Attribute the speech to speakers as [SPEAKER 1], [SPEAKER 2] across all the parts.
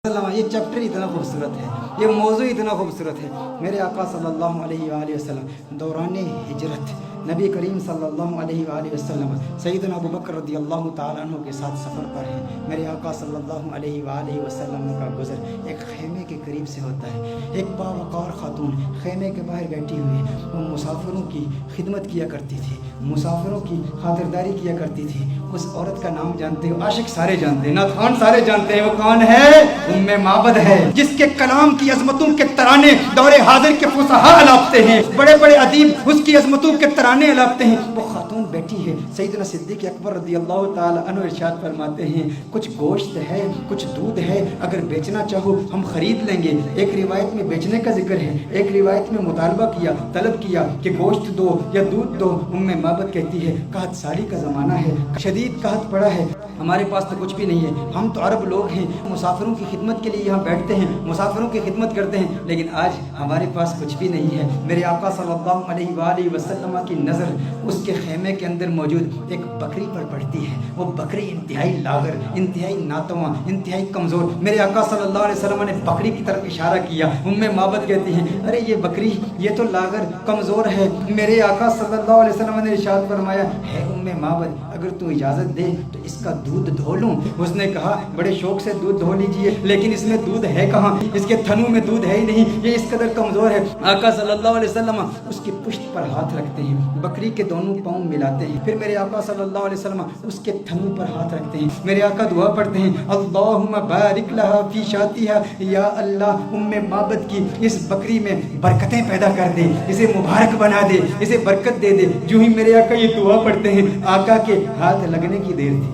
[SPEAKER 1] ये चैप्टर इतना खूबसूरत है, ये मौजू इतना खूबसूरत है। मेरे आका सल्लल्लाहु अलैहि वसल्लम दौरान हिजरत नबी करीम सल्लल्लाहु अलैहि वसल्लम सैयदना अबू बकर रदियल्लाहु ताला अन्हु के साथ सफ़र पर हैं। मेरे आका सल्लल्लाहु अलैहि वसल्लम का गुज़र एक खेमे के करीब से होता है। एक बावकार खातून खेमे के बाहर बैठी हुई है। वो मुसाफिरों की खिदमत किया करती थी, मुसाफिरों की खातिरदारी किया करती थी। उस औरत का नाम जानते हो? आशिक सारे जानते हैं, नाथखान सारे जानते हैं। वो कौन है? उम्मे माबद है, जिसके कलाम की अजमतों के तराने दौरे हाजिर के फुसहा अलापते हैं। बड़े बड़े अदीब उसकी अजमतों के तराने अलापते हैं। वो खातून बैठी है। सैयदना सिद्दीक़ अकबर रज़ियल्लाहु ताला अन्हु इरशाद फरमाते हैं, कुछ गोश्त है, कुछ दूध है, अगर बेचना चाहो हम खरीद लेंगे। एक रिवायत में बेचने का जिक्र है, एक रिवायत में मुतालबा किया, तलब किया कि गोश्त दो या दूध दो। उम्मे माबद कहती है, कहत साली का ज़माना है, शदीद कहत पड़ा है, हमारे पास तो कुछ भी नहीं है। हम तो अरब लोग हैं, मुसाफिरों की खिदमत के लिए यहाँ बैठते हैं, मुसाफिरों की खिदमत करते हैं, लेकिन आज हमारे पास कुछ भी नहीं है। मेरे आका सल्लल्लाहु अलैहि वसल्लम की नज़र उसके खेमे के अंदर मौजूद एक बकरी पर पड़ती है। वो बकरी इंतहाई लागर, इंतहाई नातवा, इंतहाई कमज़ोर। मेरे आका सल्लल्लाहु अलैहि वसल्लम ने बकरी की तरफ इशारा किया। उम्मे माबद कहती हैं, अरे ये बकरी ये तो लागर कमज़ोर है। मेरे आका सल्लल्लाहु अलैहि वसल्लम ने इरशाद फरमाया, है उम्मे माबद, अगर तू इजाज़त दे तो इसका दूध धो लूँ। उसने कहा, बड़े शौक से दूध धो लीजिए, लेकिन इसमें दूध है कहाँ? इसके थनों में दूध है ही नहीं, ये इस कदर कमज़ोर है। आका सल्लल्लाहु अलैहि वसल्लम उसकी पुश्त पर हाथ रखते हैं, बकरी के दोनों पाँव मिलाते हैं। फिर मेरे आका सल्लल्लाहु अलैहि वसल्लम उसके थनों पर हाथ रखते हैं। मेरे आका दुआ पढ़ते हैं, अल्लाहुम्मा बारिक लहा फी शातिहा, या अल्लाह उम्मे माबद की इस बकरी में बरकतें पैदा कर दे, इसे मुबारक बना दे, इसे बरकत दे दे। जो ही मेरे आका ये दुआ पढ़ते हैं, आका के हाथ लगने की देर थी,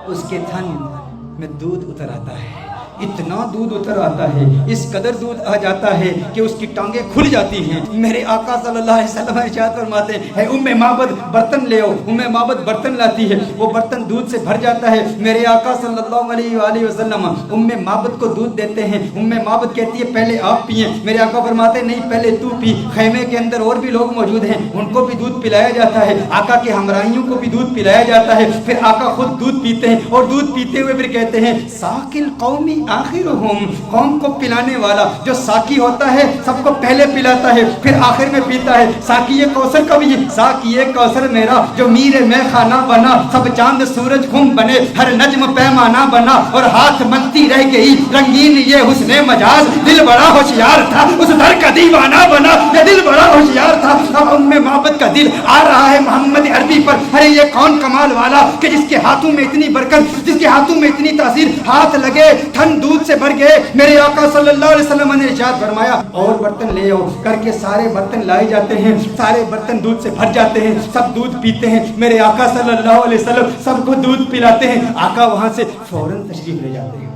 [SPEAKER 1] उसके थन में दूध उतर आता है। इतना दूध उतर आता है, इस कदर दूध आ जाता है कि उसकी टांगें खुल जाती हैं। मेरे आका सल्लल्लाहु अलैहि वसल्लम इरशाद फरमाते हैं, उम्मे माबद बर्तन ले आओ। उम्मे माबद बर्तन लाती है, वो बर्तन दूध से भर जाता है। मेरे आका सल्लल्लाहु अलैहि वसल्लम उम्मे माबद को दूध देते हैं। उम्मे माबद कहती है, पहले आप पिए। मेरे आका फरमाते नहीं, पहले तू पी। खेमे के अंदर और भी लोग मौजूद हैं, उनको भी दूध पिलाया जाता है। आका के हमराहियों को भी दूध पिलाया जाता है। फिर आका खुद दूध पीते हैं और दूध पीते हुए फिर कहते हैं, साकिल कौमी आखिरुहुम, कौम को पिलाने वाला जो साकी होता है सबको पहले पिलाता है फिर आखिर में पीता है। साकी कौसर का भी, साकी कौसर मेरा जो मीरे में खाना बना, सब चांद सूरज खुम बने, हर नज्म पैमाना बना, और हाथ मलती रह गई रंगीन ये हुस्ने मजाज। दिल बड़ा होशियार था, उस दर का दीवाना बना, ये दिल बड़ा होशियार था। अब उम्मे माबद का दिल आ रहा है मोहम्मद अरबी पर। अरे ये कौन कमाल वाला कि जिसके हाथों में इतनी बरकत, जिसके हाथों में इतनी तासीर, हाथ लगे थन दूध से भर गए। मेरे आका सल्लल्लाहु अलैहि वसल्लम ने इरशाद फरमाया, और बर्तन ले आओ करके सारे बर्तन लाए जाते हैं। सारे बर्तन दूध से भर जाते हैं, सब दूध पीते हैं। मेरे आका सल्लल्लाहु अलैहि वसल्लम सबको दूध पिलाते हैं। आका वहां से फौरन तशरीफ ले जाते हैं।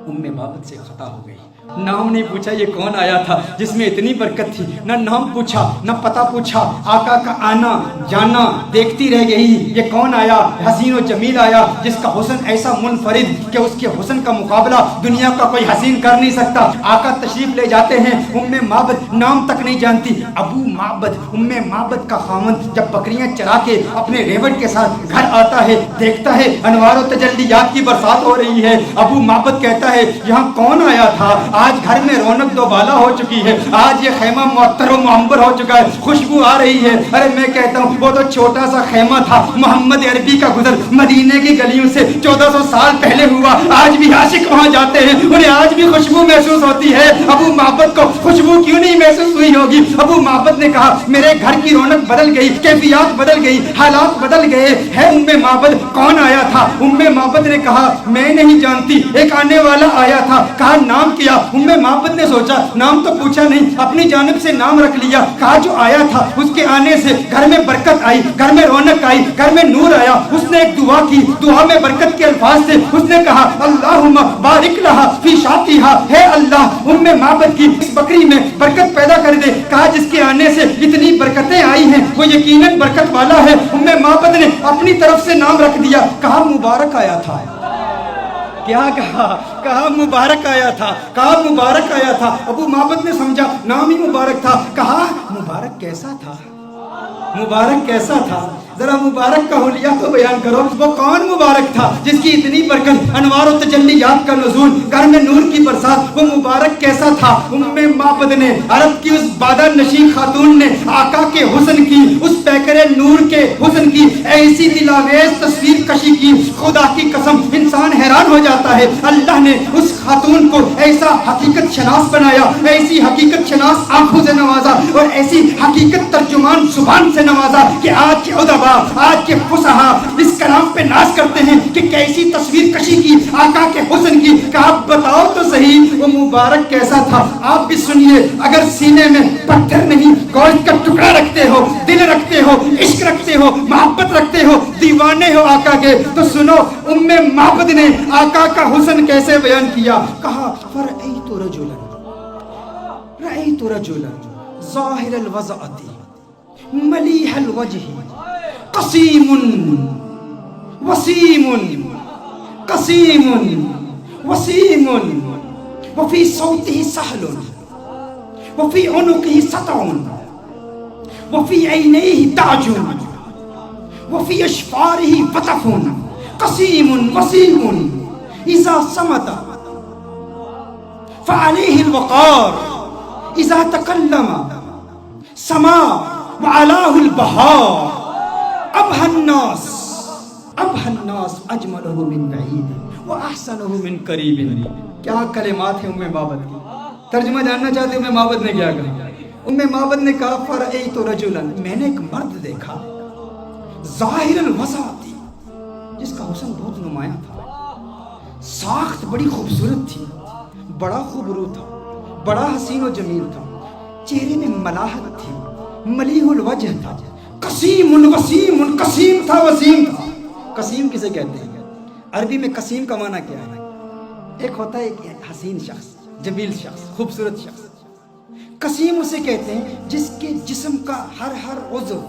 [SPEAKER 1] उम्मे माबद से खता हो गई, नाम नहीं पूछा ये कौन आया था जिसमें इतनी बरकत थी, ना नाम पूछा ना पता पूछा। आका का आना जाना देखती रह गई, ये कौन आया? हसीन और जमील आया जिसका हुस्न ऐसा मुनफरिद कि उसके हुस्न का मुकाबला दुनिया का कोई हसीन कर नहीं सकता। आका तशरीफ ले जाते हैं। उम्मे माबद नाम तक नहीं जानती, अबू माबद। उम्मे माबद का खामन जब बकरियां चरा के अपने रेवट के साथ घर आता है, देखता है अनवार और तजल्लियात की बरसात हो रही है। अबू माबद कहता है, यहाँ कौन आया था? आज घर में रौनक दोबाला हो चुकी है, आज ये खेमा मुअत्तर और मुअंबर हो चुका है, खुशबू आ रही है। अरे मैं कहता हूँ वो तो छोटा सा खेमा था, मोहम्मद अरबी का गुजर मदीने की गलियों से 1400 साल पहले हुआ। आज भी आशिक वहाँ जाते हैं, उन्हें आज भी खुशबू महसूस होती है। अबू माबद को खुशबू क्यों नहीं महसूस हुई होगी? अबू माबद ने कहा, मेरे घर की रौनक बदल गई, कैफियत बदल गई, हालात बदल गए। है उम्मे माबद, कौन आया था? उम्मे माबद ने कहा, मैं नहीं जानती, एक आने वाला आया था। कहा नाम किया। उम्मे माबद ने सोचा, नाम तो पूछा नहीं, अपनी जानिब से नाम रख लिया। कहा जो आया था उसके आने से घर में बरकत आई, घर में रौनक आई, घर में नूर आया। उसने एक दुआ की, दुआ में बरकत के अल्फाज थे। उसने कहा, अल्लाहुम्मा बारिक लहा फी शातिहा, है अल्लाह उम्मे माबद की इस बकरी में बरकत पैदा कर दे। कहा जिसके आने से इतनी बरकतें आई हैं वो यकीनन बरकत वाला है। उम्मे माबद ने अपनी तरफ से नाम रख दिया। कहा मुबारक आया था। क्या कहा? कहा मुबारक आया था, कहा मुबारक आया था। अबू माबद ने समझा नाम ही मुबारक था। कहा मुबारक कैसा था? मुबारक कैसा था? ذرا مبارک کا حلیہ تو بیان کرو، وہ کون مبارک تھا جس کی اتنی برکت، انوار و تجلیات کا نزول، گھر میں نور کی برسات، وہ مبارک کیسا تھا؟ معبد نے، عرب کی اس بادہ نشین خاتون نے آقا کے حسن کی، اس پیکرے نور کے حسن کی ایسی دلاویز تصویر کشی کی، خدا کی قسم انسان حیران ہو جاتا ہے۔ اللہ نے اس خاتون کو ایسا حقیقت شناس بنایا، ایسی حقیقت شناس آنکھوں سے نوازا اور ایسی حقیقت ترجمان زبان سے نوازا کہ آج کے ادبا، آج کے فصحا اس کلام پہ ناز کرتے ہیں کہ کیسی تصویر کشی کی آقا کے حسن کی، کہ آپ بتاؤ تو صحیح وہ مبارک کیسا تھا۔ آپ بھی سنیے، اگر سینے میں پتھر نہیں گوشت کا ٹکڑا رکھتے ہو، دل رکھتے ہو، عشق رکھتے ہو، محبت رکھتے ہو، دیوانے ہو آقا کے، تو سنو معبد نے آقا کا حسن کیسے بیان کیا۔ کہا فرأیت رجلا ظاہر الوضعۃ ملیح الوجہ قسیم وسیم قسیم وسیم وفی صوتہ سہل وفی عنقہ سطع وفی عینیہ تاج وفی اشفارہ وطف قسیم وسیم اذا صمت فعلیہ الوقار اذا تکلم سما وعلاه البهار ابهى الناس اجمله من بعید واحسنه من قریب۔ کیا کلمات ہیں معبد کی، ترجمہ جاننا چاہتے ہیں معبد نے کیا کہا؟ معبد نے کہا فرأیت رجلا، میں نے ایک مرد دیکھا، ظاہر الوضعۃ، جس کا حسن بہت نمایاں تھا، ساخت بڑی خوبصورت تھی، بڑا خوبرو تھا، بڑا حسین و جمیل تھا، چہرے میں ملاحت تھی، ملیح الوجہ تھا، قسیم وسیم، قسیم تھا وسیم تھا۔ قسیم کسے کہتے ہیں؟ عربی میں قسیم کا معنی کیا ہے؟ ایک ہوتا ہے ایک حسین شخص، جمیل شخص، خوبصورت شخص۔ قسیم اسے کہتے ہیں جس کے جسم کا ہر عضو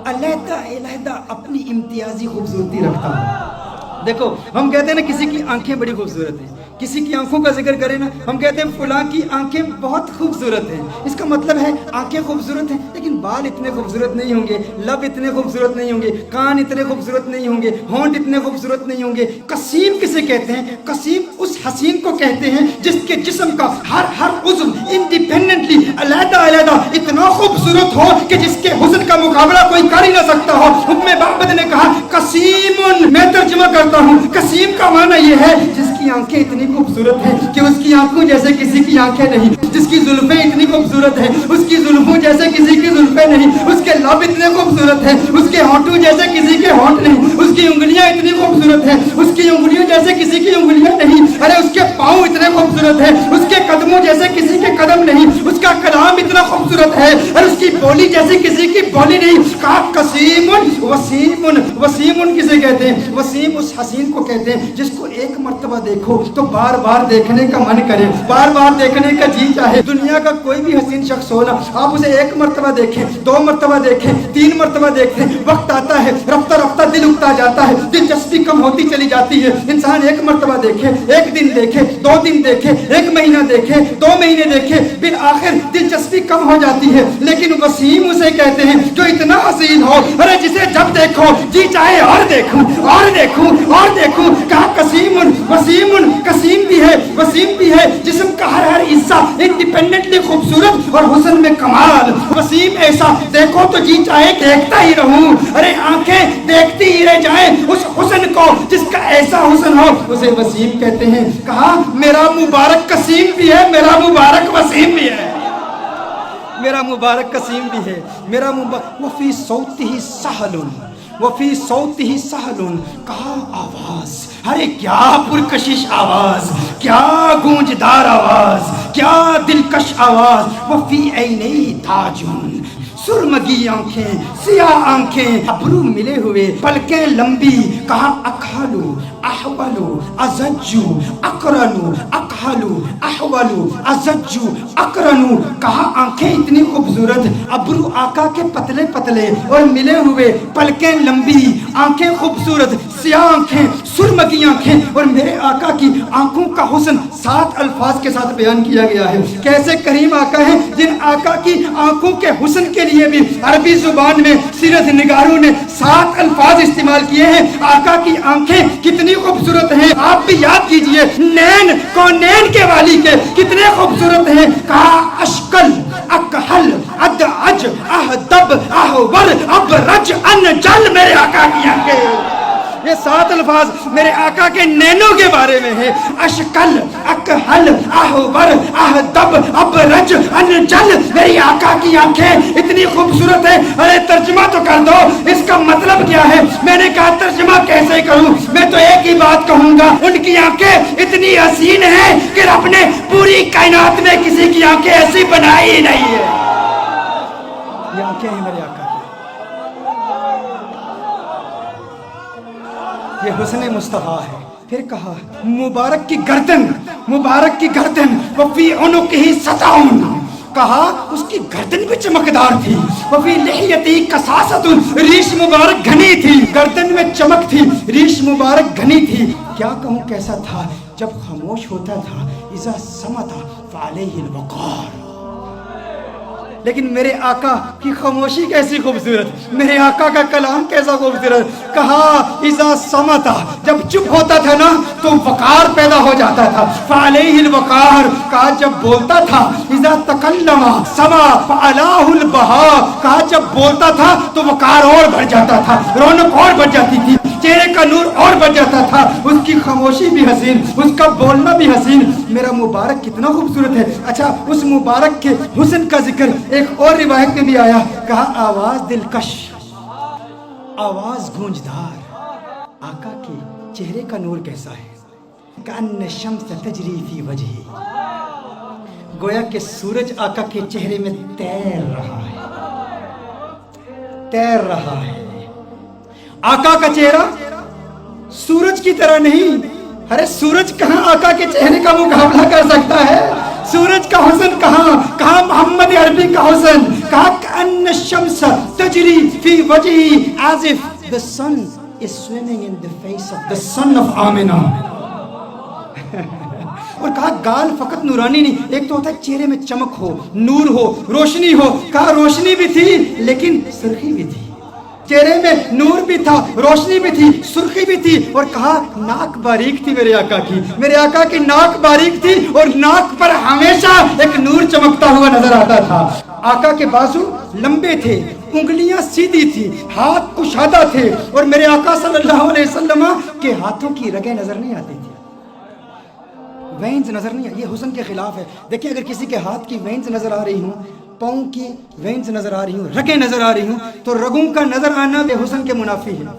[SPEAKER 1] علیحدہ علیحدہ اپنی امتیازی خوبصورتی رکھتا ہے۔ دیکھو ہم کہتے ہیں نا کسی کی آنکھیں بڑی خوبصورت ہیں، کسی کی آنکھوں کا ذکر کریں نا ہم کہتے ہیں فلاں کی آنکھیں بہت خوبصورت ہیں، اس کا مطلب ہے آنکھیں خوبصورت ہیں لیکن بال اتنے خوبصورت نہیں ہوں گے، لب اتنے خوبصورت نہیں ہوں گے، کان اتنے خوبصورت نہیں ہوں گے، ہونٹ اتنے خوبصورت نہیں ہوں گے۔ قسیم کسے کہتے ہیں؟ قسیم اس حسین کو کہتے ہیں جس کے جسم کا ہر عضو انڈیپینڈنٹلی علیحدہ علیحدہ اتنا خوبصورت ہو کہ جس کے حسن کا مقابلہ کوئی کر ہی نہ سکتا ہو۔ معبد نے کہا قسیم، میں ترجمہ کرتا ہوں، قسیم کا معنی یہ ہے جس کی آنکھیں اتنی خوبصورت ہیں کہ اس کی آنکھوں جیسے کسی کی آنکھیں نہیں، جس کی زلفیں اتنی خوبصورت ہیں اس کی زلفوں جیسے کسی کی زلفیں نہیں، اس کے لب اتنے خوبصورت ہیں اس کے ہونٹوں جیسے کسی کے ہونٹ نہیں، اس کی انگلیاں اتنی خوبصورت ہیں اس کی انگلیوں جیسے کسی کی انگلیاں نہیں، ارے اس کے پاؤں اتنے خوبصورت ہیں اس کے قدموں جیسے کسی کے قدم نہیں، اس کا کلام اتنا خوبصورت ہے اور اس کی بولی جیسے کسی کی بولی نہیں۔ کہا قسیم وسیم، وسیم کسے کہتے ہیں؟ وسیم اس حسین کو کہتے ہیں جس کو ایک مرتبہ دیکھو تو بار بار دیکھنے کا من کرے، بار بار دیکھنے کا جی چاہے۔ دنیا کا کوئی بھی حسین شخص ہو نا، آپ اسے ایک مرتبہ دیکھیں، دو مرتبہ دیکھیں، تین مرتبہ دیکھیں، وقت آتا ہے رفتہ رفتہ دل اکتا جاتا ہے، دلچسپی کم ہوتی چلی جاتی ہے۔ انسان ایک مرتبہ دیکھے، ایک دن دیکھے، دو دن دیکھے، ایک مہینہ دیکھے، دو مہینے دیکھے، بالآخر دلچسپی کم ہو جاتی ہے۔ لیکن وسیم اسے کہتے ہیں جو اتنا حسین ہو، ارے جسے جب دیکھو جی چاہے اور دیکھوں اور دیکھوں اور دیکھوں۔ کہا قسیم وسیم، قسیم بھی ہے وسیم بھی ہے، جسم کا ہر حصہ انڈیپینڈنٹلی خوبصورت اور حسن میں کمال۔ وسیم ایسا دیکھو تو جی چاہے دیکھتا ہی رہوں، ارے آنکھیں دیکھتی ہی رہ جائیں اس حسن کو جس کا ایسا حسن ہو، اسے وسیم کہتے ہیں۔ کہا میرا مبارک قسیم بھی ہے، میرا مبارک وسیم بھی ہے، میرا مبارک قسیم بھی ہے، میرا مبارک وفی صوتہ سہل، وفی صوتہ سہل۔ کہا آواز، ارے کیا پرکشش آواز، کیا گونجدار آواز، کیا دلکش آواز۔ وفی عینیہ تاج، سرمگی آنکھیں، سیاہ آنکھیں، ابرو ملے ہوئے، پلکیں لمبی۔ کہا اکھالو احولو ازجو اقرلو اکحلو अहवलु अज़ज्जु अकरनु, कहा आंखें इतनी खूबसूरत, अब्रू आका के पतले पतले और मिले हुए, पलकें लंबी, आंखें खूबसूरत, सियाह आंखें, सुर्म की आंखें, और मेरे आका की आंखों का हुस्न 7 अल्फाज के साथ बयान किया गया है। कैसे करीम आका हैं जिन आका की आंखों के हुस्न के लिए भी अरबी जुबान में सीरत निगारों ने 7 अल्फाज इस्तेमाल किए हैं। आका की आंखें कितनी खूबसूरत हैं, आप भी याद कीजिए। नैन कौनैन के वाली के कितने खूबसूरत हैं। कहा अशकल अकहल अदअज अहदब अहवर अबरज अनजल, मेरे आका की आंखें। ये 7 अल्फाज मेरे आका के नैनों के बारे में है। अशकल अकहल अहवर अहदब अबरज अनजल, मेरी आका की आंखें इतनी खूबसूरत है। अरे तर्जुमा तो कर दो, इसका मतलब क्या है। मैंने कहा तर्जुमा कैसे करूं, मैं तो एक ही बात कहूंगा, उनकी आंखें इतनी हसीन हैं कि रब ने पूरी कायनात में किसी की आंखें ऐसी बनाई ही नहीं है। ये आंखें हैं मेरे आका, ये हुस्न मुस्तफा है। फिर कहा मुबारक की गर्दन, मुबारक की गर्दन, वफी उनुक़िही सताउन, कहा उसकी गर्दन भी चमकदार थी। वफी लिहियती कसासतुन, रीश मुबारक घनी थी, गर्दन में चमक थी, रीश मुबारक घनी थी। क्या कहूँ कैसा था, जब खामोश होता था, इज़ा समता फ़अलैहिल वक़ार। लेकिन मेरे आका की खामोशी कैसी खूबसूरत, मेरे आका का कलाम कैसा खूबसूरत। कहा इज़ा समता, जब चुप होता था ना तो वकार पैदा हो जाता था। फ़अलैहिल वकार, कहा जब बोलता था, इज़ा तकल्लमा समा फ़अलाहुल बहा, कहा जब बोलता था तो वकार और बढ़ जाता था, रौनक और बढ़ जाती थी, चेहरे का नूर और बढ़ जाता था। उसकी खामोशी भी हसीन, उसका बोलना भी हसीन। मेरा मुबारक कितना खूबसूरत है। अच्छा, उस मुबारक के हुस्न का जिक्र एक और रिवायत में भी आया। कहा आवाज दिलकश, आवाज गूंजदार, आका के चेहरे का नूर कैसा है। कअन्न शम्स तजरी फी वजही, गोया के सूरज आका के चेहरे में तैर रहा है, तैर रहा है। आका का चेहरा सूरज की तरह नहीं। अरे सूरज कहां आका के चेहरे का मुकाबला कर सकता है। सूरज का हुस्न कहां मोहम्मद अरबी का हुस्न। कहा कअन्न शम्स तजरी फी वजही as if the sun is swimming in the face of the son of Amina. और कहा गाल फकत नूरानी नहीं, एक तो होता है चेहरे में चमक हो, नूर हो, रोशनी हो। कहा रोशनी भी थी लेकिन सुर्खी भी थी, चेहरे में नूर भी था, रोशनी भी थी, सुर्खी भी थी। और कहा नाक बारीक थी मेरे आका की, मेरे आका की नाक बारीक थी और नाक पर हमेशा एक नूर चमकता हुआ नजर आता था। आका के बाजू लंबे थे, उंगलियां सीधी थी, हाथ कुशादा थे, और मेरे आका सल्लल्लाहु अलैहि वसल्लम के हाथों की रगें नजर नहीं आती थी, वेन्स नजर नहीं। ये हुस्न के खिलाफ है। देखिए, अगर किसी के हाथ की वेन्स नजर आ रही हूँ, पाँव की वेन्स नजर आ रही हूँ, रगें नजर आ रही हूँ, तो रगों का नजर आना ये हुस्न के मुनाफी है।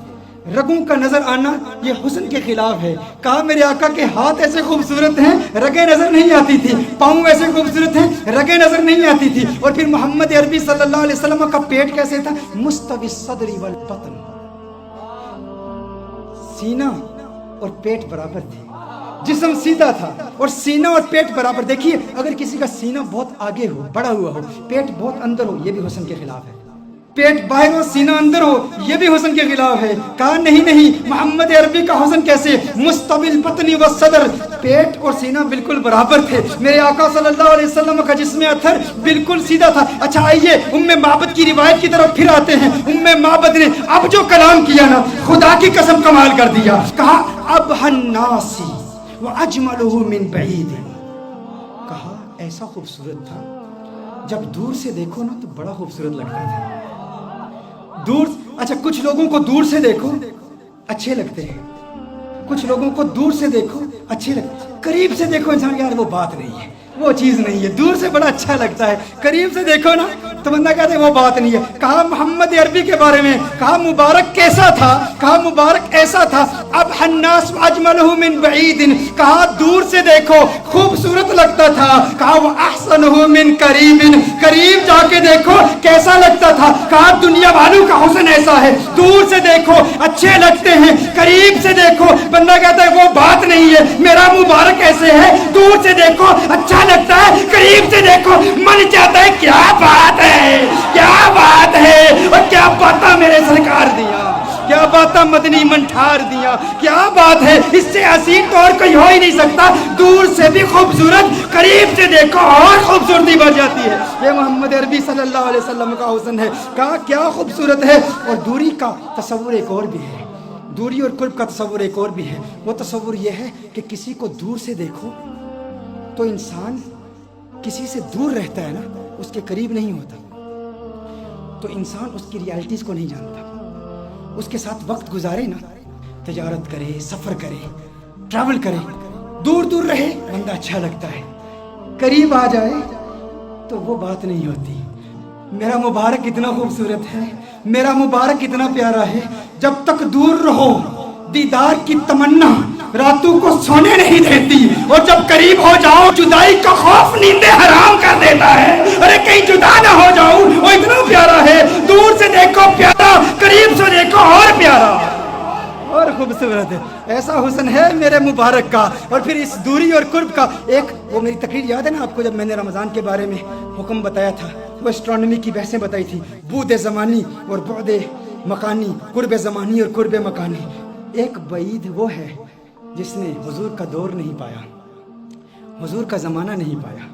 [SPEAKER 1] रगों का नजर आना ये हुस्न के खिलाफ है। कहा मेरे आका के हाथ ऐसे खूबसूरत हैं, रगें नजर नहीं आती थी, पाँव ऐसे खूबसूरत हैं, रगें नजर नहीं आती थी। और फिर मोहम्मद अरबी सल्लल्लाहु अलैहि वसल्लम का पेट कैसे था, मुस्तवी सदरी वल बतन, सीना और पेट बराबर थे, जिस्म सीधा था और सीना और पेट बराबर। देखिए, अगर किसी का सीना बहुत आगे हो, बड़ा हुआ हो, पेट बहुत अंदर हो, ये भी हुस्न के खिलाफ है। पेट बाहर हो, सीना अंदर हो, ये भी हुस्न के खिलाफ है। कहा नहीं, मोहम्मद अरबी का हुस्न कैसे, मुस्तबिल बतनी व सदर, पेट और सीना बिल्कुल बराबर थे। मेरे आका सल्लल्लाहु अलैहि वसल्लम का जिस्म अथर बिल्कुल सीधा था। अच्छा, आइए उम्मे माबद की रिवायत की तरफ फिर आते हैं। उम्मे माबद ने अब जो कलाम किया ना, खुदा की कसम कमाल कर दिया। कहा अब हन्नासी व अजमलहु मिन बईद, कहा ऐसा खूबसूरत था, जब दूर से देखो ना तो बड़ा खूबसूरत लगता था। दूर, अच्छा, कुछ लोगों को दूर से देखो अच्छे लगते हैं, कुछ लोगों को दूर से देखो अच्छे लगते, करीब से देखो इंसान यार वो बात नहीं है, वो चीज नहीं है। दूर से बड़ा अच्छा लगता है, करीब से देखो ना तो बंदा कहते है वो बात नहीं है। कहा मोहम्मद अरबी के बारे में, कहा मुबारक कैसा था, कहा मुबारक ऐसा था। अब हन्नास अजमलहु मिन बईदिन, कहा दूर से देखो खूबसूरत लगता था, कहा वो अहसनुहु मिन करीबिन, करीब जाके देखो कैसा लगता था, कहा दुनिया वालों का हुस्न ऐसा है, दूर से देखो अच्छे लगते हैं, करीब से देखो बंदा कहता है वो बात नहीं है, मेरा मुबारक ऐसे है, दूर से देखो अच्छा लगता है, करीब से देखो मन चाहता है क्या बात है, क्या बात है, और क्या बात मेरे सरकार दिया, क्या बात मदनी मंठार दिया, क्या बात है, इससे हसीन तो और कोई हो ही नहीं सकता, दूर से भी खूबसूरत, करीब से देखो और खूबसूरती बढ़ जाती है। ये मोहम्मद अरबी सल्लल्लाहु अलैहि वसल्लम का हुस्न है, कहा क्या खूबसूरत है। और दूरी का तसव्वुर एक और भी है, दूरी और कुर्ब का तसव्वुर एक और भी है। वो तसव्वुर ये है कि किसी को दूर से देखो तो इंसान किसी से दूर रहता है ना, उसके करीब नहीं होता, तो इंसान उसकी रियलिटीज़ को नहीं जानता। उसके साथ वक्त गुजारे ना, तजारत करे, सफ़र करे, ट्रैवल करे, दूर दूर रहे बंदा अच्छा लगता है, करीब आ जाए तो वो बात नहीं होती। मेरा मुबारक इतना खूबसूरत है, मेरा मुबारक इतना प्यारा है, जब तक दूर रहो दीदार की तमन्ना रातों को सोने नहीं देती, और जब करीब हो जाओ जुदाई का खौफ नींदें हराम कर देता है। अरे कहीं जुदा ना हो जाऊं, वो इतना प्यारा है, दूर से देखो प्यारा, करीब से देखो और प्यारा और खूबसूरत है। ऐसा हुस्न है मेरे मुबारक का। और फिर इस दूरी और कुर्ब का एक, वो मेरी तकरीर याद है ना आपको, जब मैंने रमज़ान के बारे में हुक्म बताया था, वो एस्ट्रोनॉमी की बहसें बताई थी, बूद ज़मानी और बुद मकानी, कुर्ब ज़मानी और कुर्ब मकानी। एक बईद वो है जिसने हुजूर का दौर नहीं पाया, हुजूर का ज़माना नहीं पाया,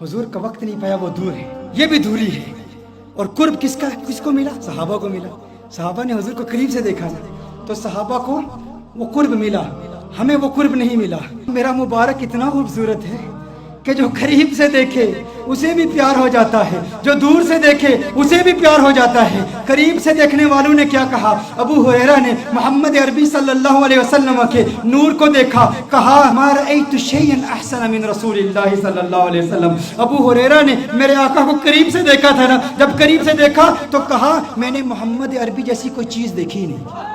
[SPEAKER 1] हुजूर का वक्त नहीं पाया, वो दूर है, ये भी दूरी है। और कुर्ब किसको मिला? सहाबा को मिला। सहाबा ने हुजूर को करीब से देखा था, तो सहाबा को वो कुर्ब मिला, हमें वो कुर्ब नहीं मिला। मेरा मुबारक इतना खूबसूरत है कि जो करीब से देखे उसे भी प्यार हो जाता है, जो दूर से देखे उसे भी प्यार हो जाता है। करीब से देखने वालों ने क्या कहा? अबू हुरैरा ने मोहम्मद अरबी सल्लल्लाहु अलैहि वसल्लम के नूर को देखा, कहा मा रअयतु शैअन अहसन मिन रसूलिल्लाह सल्लल्लाहु अलैहि वसल्लम। अबू हुरैरा ने मेरे आका को करीब से देखा था ना, जब करीब से देखा तो कहा मैंने मोहम्मद अरबी जैसी कोई चीज़ देखी ही नहीं।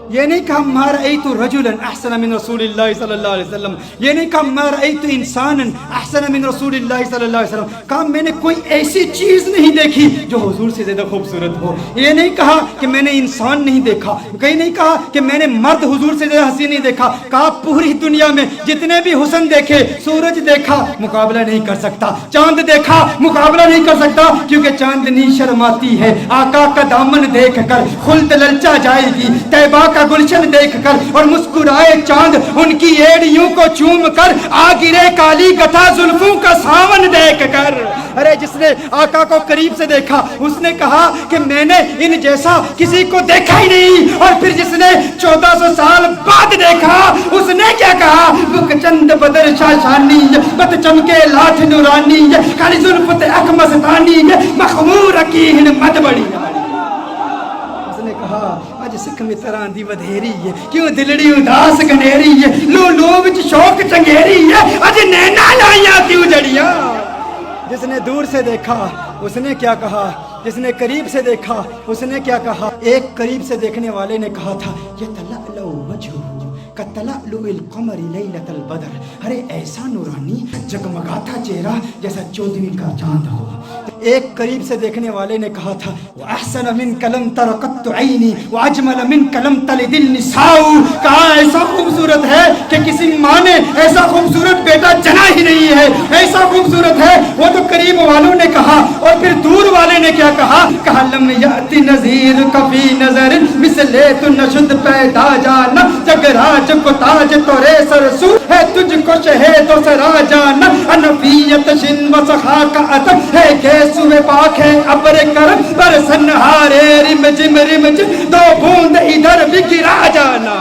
[SPEAKER 1] ये नहीं कहा मा रअयतु रजुलन अहसन मिन रसूलिल्लाह सल्लल्लाहु अलैहि वसल्लम, ये नहीं कहा मा रअयतु इंसानन अहसन मिन रसूलिल्लाह सल्लल्लाहु अलैहि वसल्लम, कहा मैंने कोई ऐसी चीज़ नहीं देखी जो हुजूर से ज़्यादा खूबसूरत हो। ये नहीं कहा कि मैंने इंसान नहीं देखा, कहीं नहीं कहा कि मैंने मर्द हुजूर से ज़्यादा हसीन नहीं देखा, कहा पूरी दुनिया में जितने भी हुस्न देखे, सूरज देखा मुकाबला नहीं कर सकता, चांद देखा मुकाबला नहीं कर सकता, क्योंकि चांदनी शर्माती है आका का दामन देख कर, खुल्द ललचा जाएगी तैबा का गुलशन देखकर, और मुस्कुराए चांद उनकी एड़ियों को चूम कर, आ गिरे काली गथा जुल्फों का सावन देखकर। अरे जिसने आका को करीब से देखा उसने कहा कि मैंने इन जैसा किसी को देखा ही नहीं। और फिर जिसने 1400 साल बाद देखा उसने क्या कहा? बुक चंद बदर शाशानी, बत चमके लाठ नूरानी, काली जुल्फ ते अख मस्तानी, मखमूर की हिन मत बड़ी। कहा अज सिख मित्रां दी वधेरी है, क्यों दिलड़ी उदास गनेरी है, लो लो विच शौक चंगेरी है, अज नैना लाइया क्यों जड़ियां। जिसने दूर से देखा उसने क्या कहा, जिसने करीब से देखा उसने क्या कहा? एक करीब से देखने वाले ने कहा था ये तलअलु वजहु कतलअलुल कमरी लैलतल बदर, अरे ऐसा नूरानी जगमगाता चेहरा जैसा 14वीं का चांद हो। एक करीब से देखने वाले ने कहा था व अहसन मिन कलम तरकत ऐनी व अजमल मिन कलम तलिदिल निसाउ, कहा ऐसा खूबसूरत है कि किसी माँ ने ऐसा खूबसूरत बेटा जना ही नहीं है, ऐसा खूबसूरत है। वो तो करीब वालों ने कहा, और फिर दूर वाले ने क्या कहा? कहा लम याति नज़ीर कफी नजर मिसले तु नशुद पैदा जाना, जगराज को ताज तोरे सरसू है, तुझको शहे तो सरा जाना, अनफियत शिन व सखा का अतक है, केसुए पाक है अबर कर बरसन हारे रिम जिम दो बूंद इधर भी गिरा जाना।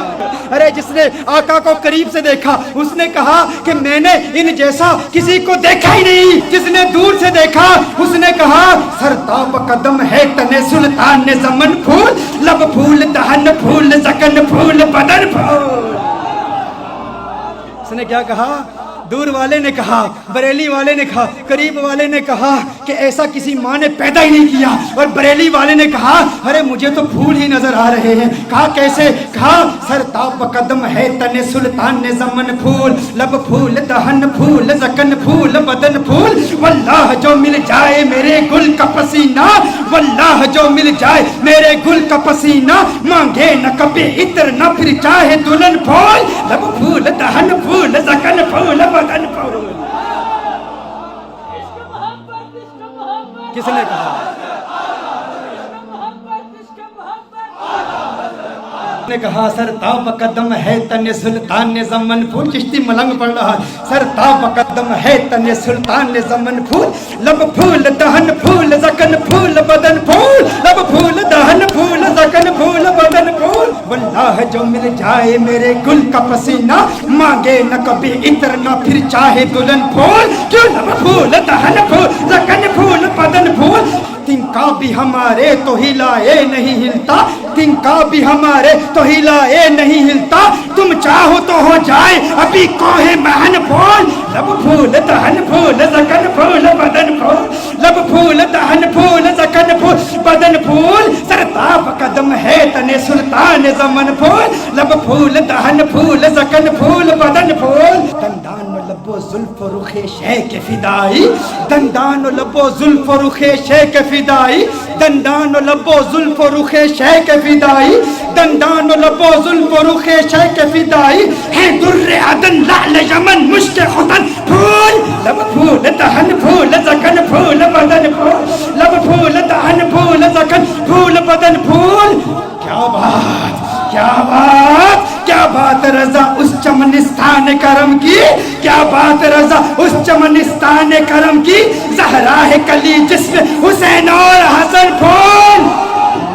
[SPEAKER 1] अरे जिसने आका को करीब से देखा उसने कहा कि मैंने इन जैसा किसी को देखा ही नहीं। जिसने दूर से देखा उसने कहा सरताप कदम है तने सुल्तान ने ज़मन फूल, लब फूल दहन फूल सकन फूल बदन फूल। उसने क्या कहा? دور والے نے کہا, بریلی والے نے کہا, قریب والے نے کہا کہ ایسا کسی ماں نے پیدا ہی نہیں کیا, اور بریلی والے نے کہا ارے مجھے تو پھول ہی نظر آ رہے ہیں. کہا کیسے؟ کہا سر تاب قدم ہے تن سلطان نے زمن پھول, لب پھول دہن پھول زکن پھول بدن پھول, واللہ جو مل جائے میرے گل کا پسینہ, واللہ جو مل جائے میرے گل کا پسینہ, مانگے نہ کبھی عطر نہ پھر چاہے دلہن پھول, لب پھول دہن پھول زکن پھول بدن پھول. کس نے کہا؟ نے کہا سر تاب قدم ہے تن سلطان نے زمن پھول. چشتی ملنگ پڑھ رہا, سر تاب قدم ہے تن سلطان نے زمن پھول, لب پھول دہن پھول زکن پھول بدن پھول, لب پھول دہن پھول زکن پھول بدن پھول, واللہ جو مل جائے میرے گل کا پسینہ, مانگے نہ کبھی عطر نہ پھر چاہے دلہن پھول, کیوں لب پھول دہن پھول زکن پھول بدن پھول. تنکا بھی ہمارے تو ہلائے نہیں ہلتا, تنکا بھی ہمارے تو ہلائے نہیں ہلتا, تم چاہو تو ہو جائے ابھی کوہ مہن پھول, لب پھول دہن پھول زکن پھول بدن پھول, لب پھول دہن پھول زکن پھول بدن پھول, سر تاب قدم ہے تن سلطان زمن پھول, لب پھول دہن پھول زکن پھول بدن پھول. دندان و لب و زلف و رخ شیخ فدائی, دندان و لب و زلف و رخ شیخ فدائی, دندان و لب و زلف و رخ شیخ فدائی, دندان و لب و زلف و رخ شیخ فدائی, ہے در عدن لعل یمن مشک ختن پھول, لب پھول دہن پھول زکن پھول بدن پھول, لب پھول دہن پھول زکن پھول بدن پھول. کیا بات, کیا بات, کیا بات رضا اس چمنستان کرم کی, کیا بات رضا اس چمنستان کرم کی, زہرا ہے کلی جسم حسین اور حسن پھول,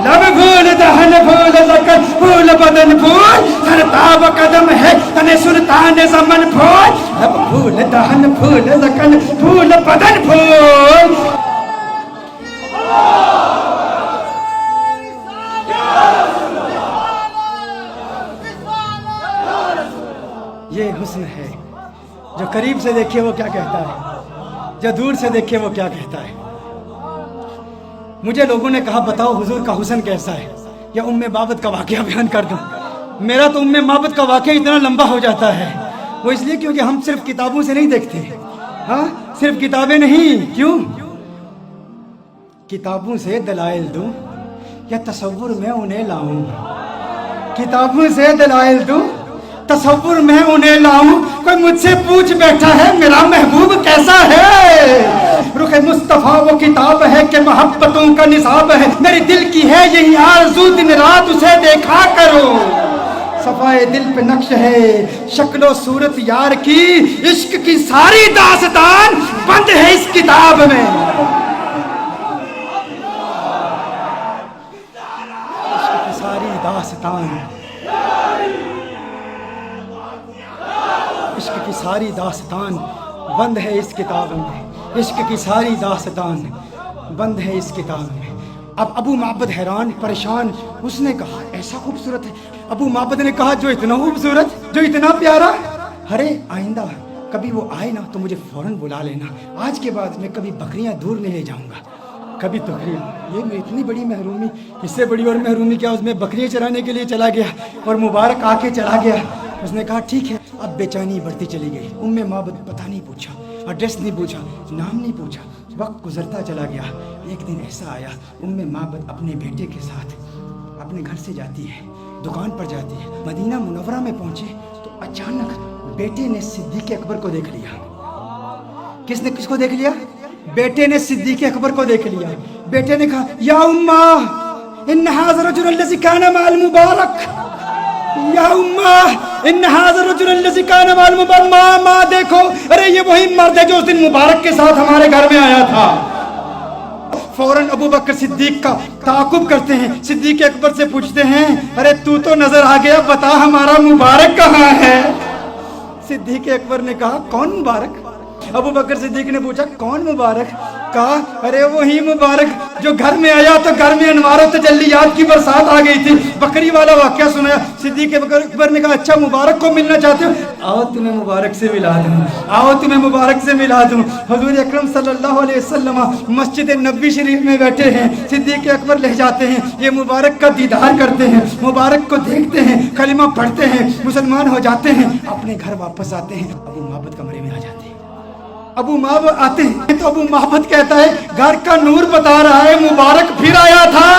[SPEAKER 1] لب پھول دہن پھول زکن پھول بدن پھول, سر تاب قدم ہے تن سلطان زمن پھول, لب پھول دہن پھول زکن پھول بدن پھول. یہ حسن ہے, جو قریب سے دیکھے وہ کیا کہتا ہے, جو دور سے دیکھے وہ کیا کہتا ہے. مجھے لوگوں نے کہا بتاؤ حضور کا حسن کیسا ہے, یا ام بابت کا واقعہ بیان کر دوں. میرا تو ام بابت کا واقعہ اتنا لمبا ہو جاتا ہے, وہ اس لیے کیونکہ ہم صرف کتابوں سے نہیں دیکھتے. ہاں صرف کتابیں نہیں, کیوں؟ کتابوں سے دلائل دوں یا تصور میں انہیں لاؤں, کتابوں سے دلائل دوں تصور میں انہیں لاؤں. کوئی مجھ سے پوچھ بیٹھا ہے میرا محبوب کیسا ہے, رخ مصطفیٰ وہ کتاب ہے کہ محبتوں کا نصاب ہے, میرے دل کی ہے یہی آرزو دن رات اسے دیکھا کرو. صفائے دل پہ نقش ہے شکل و صورت یار کی, عشق کی ساری داستان بند ہے اس کتاب میں. عشق کی ساری داستان, عشق کی ساری داستان بند ہے اس کتاب میں, عشق کی ساری داستان بند ہے اس کتاب میں. اب ابو معبد حیران پریشان, اس نے کہا ایسا خوبصورت ہے. ابو معبد نے کہا جو اتنا خوبصورت, جو اتنا پیارا, ارے آئندہ کبھی وہ آئے نا تو مجھے فوراً بلا لینا, آج کے بعد میں کبھی بکریاں دور نہیں لے جاؤں گا, کبھی تقریب. یہ میں اتنی بڑی محرومی, اس سے بڑی اور محرومی کیا, اس میں بکریاں چرانے کے لیے چلا گیا اور مبارک آ کے چلا گیا. اس نے کہا ٹھیک ہے. اب بے چینی بڑھتی چلی گئی. ام معبد پتہ نہیں پوچھا, ایڈریس نہیں پوچھا, نام نہیں پوچھا, وقت گزرتا چلا گیا. ایک دن ایسا آیا, ام معبد اپنے بیٹے کے ساتھ اپنے گھر سے جاتی ہے, دکان پر جاتی ہے. مدینہ منورہ میں پہنچے تو اچانک بیٹے نے صدیق اکبر کو دیکھ لیا. کس نے کس کو دیکھ لیا؟ بیٹے نے صدیق اکبر کو دیکھ لیا. بیٹے نے کہا یا امّا ان ھذا الرجل الذي كان مع المبارک, یا امّا ان ھذا الرجل الذي كان مع المبارک, ماں دیکھو, ارے یہ وہی مرد ہے جو اس دن مبارک کے ساتھ ہمارے گھر میں آیا تھا. فوراً ابو بکر صدیق کا تعاقب کرتے ہیں, صدیق اکبر سے پوچھتے ہیں ارے تو نظر آ گیا, بتا ہمارا مبارک کہاں ہے؟ صدیق اکبر نے کہا کون مبارک؟ ابو بکر صدیق نے پوچھا کون مبارک؟ کہا ارے وہی مبارک جو گھر میں آیا تو گھر میں انوار و تجلیات کی برسات آ گئی تھی۔ بکری والا واقعہ سنایا۔ صدیق اکبر نے کہا اچھا مبارک کو ملنا چاہتے ہو؟ آؤ تمہیں مبارک سے ملا دوں، آؤ تمہیں مبارک سے ملا دوں۔ حضور اکرم صلی اللہ علیہ وسلم مسجد نبوی شریف میں بیٹھے ہیں، صدیق اکبر لے جاتے ہیں، یہ مبارک کا دیدار کرتے ہیں، مبارک کو دیکھتے ہیں، کلمہ پڑھتے ہیں، مسلمان ہو جاتے ہیں، اپنے گھر واپس آتے ہیں، ابو محبت کمرے میں آ جاتے ہیں۔ ابو محبت آتے ہیں تو ابو محبت کہتا ہے گھر کا نور بتا رہا ہے مبارک پھر آیا تھا۔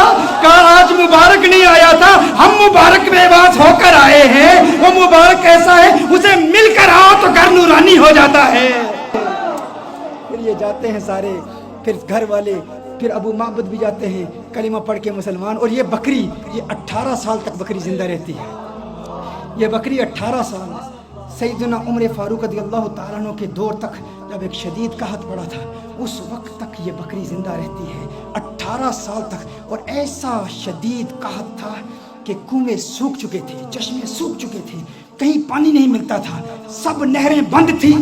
[SPEAKER 1] کہا آج مبارک نہیں آیا تھا، ہم مبارک بے باس ہو کر آئے ہیں۔ وہ مبارک ایسا ہے اسے مل کر آؤ تو گھر نورانی ہو جاتا ہے۔ پھر یہ جاتے ہیں سارے، پھر گھر والے، پھر ابو محبت بھی جاتے ہیں کلمہ پڑھ کے مسلمان۔ اور یہ بکری، یہ 18 سال تک بکری زندہ رہتی ہے۔ یہ بکری 18 سال سیدنا عمر فاروق رضی اللہ تعالیٰ عنہ کے دور تک جب ایک شدید قحط پڑا تھا اس وقت تک یہ بکری زندہ رہتی ہے، 18 سال تک۔ اور ایسا شدید قحط تھا کہ کنویں سوکھ چکے تھے، چشمے سوکھ چکے تھے، کہیں پانی نہیں ملتا تھا، سب نہریں بند تھی۔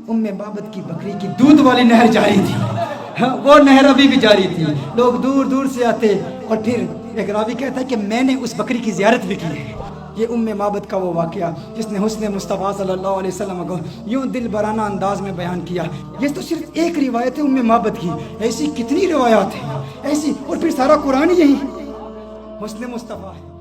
[SPEAKER 1] ام بابت کی بکری کی دودھ والی نہر جاری تھی، وہ نہر ابھی بھی جاری تھی، لوگ دور دور سے آتے۔ اور پھر ایک راوی کہتا ہے کہ میں نے اس بکری کی زیارت بھی کی ہے۔ یہ ام محبت کا وہ واقعہ جس نے حسن مصطفیٰ صلی اللہ علیہ وسلم کو یوں دل برانہ انداز میں بیان کیا۔ یہ تو صرف ایک روایت ہے ام محبت کی، ایسی کتنی روایات ہیں ایسی، اور پھر سارا قرآن یہی حسن مصطفیٰ ہے۔